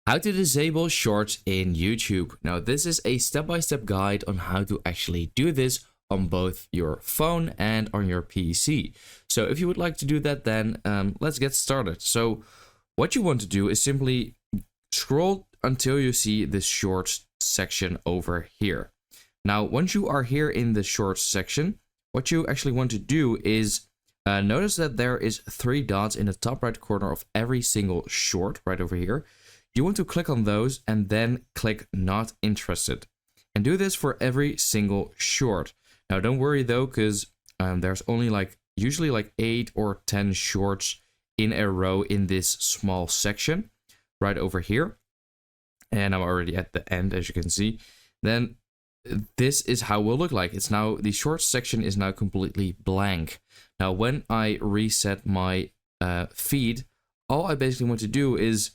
How to disable shorts in YouTube. Now, this is a step-by-step guide on how to actually do this on both your phone and on your PC. So if you would like to do that, then let's get started. So what you want to do is simply scroll until you see this shorts section over here. Now, once you are here in the shorts section, what you actually want to do is notice that there is 3 dots in the top right corner of every single short right over here. You want to click on those and then click not interested, and do this for every single short. Now don't worry though, because there's only usually 8 or 10 shorts in a row in this small section right over here, and I'm already at the end, as you can see. Then this is how it will look like. It's now, the shorts section is now completely blank. Now when I reset my feed, all I basically want to do is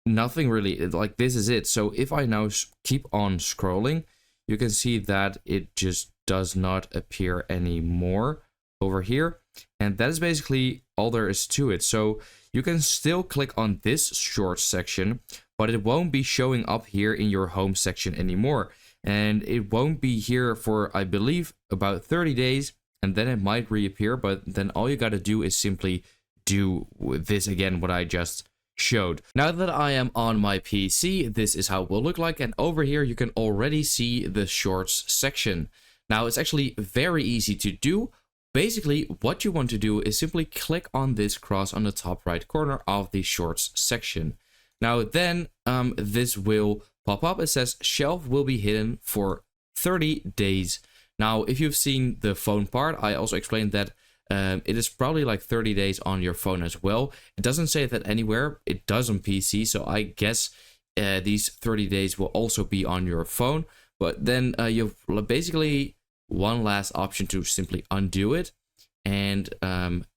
nothing really, like this is it. So if I now keep on scrolling, you can see that it just does not appear anymore over here, and that is basically all there is to it. So you can still click on this short section, but it won't be showing up here in your home section anymore, and it won't be here for, I believe, about 30 days, and then it might reappear. But then all you got to do is simply do this again, what I just showed. Now that I am on my PC, this is how it will look like, and over here you can already see the shorts section. Now it's actually very easy to do. Basically what you want to do is simply click on this cross on the top right corner of the shorts section. Now then this will pop up. It says shelf will be hidden for 30 days. Now if you've seen the phone part, I also explained that it is probably like 30 days on your phone as well. It doesn't say that anywhere. It does on PC, so I guess these 30 days will also be on your phone. But then you've basically one last option to simply undo it, and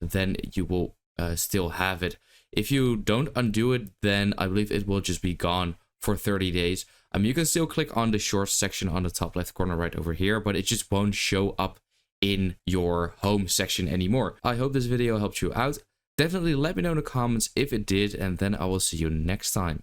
then you will still have it. If you don't undo it, then I believe it will just be gone for 30 days. You can still click on the shorts section on the top left corner right over here, but it just won't show up in your home section anymore. I hope this video helped you out. Definitely let me know in the comments if it did, and then I will see you next time.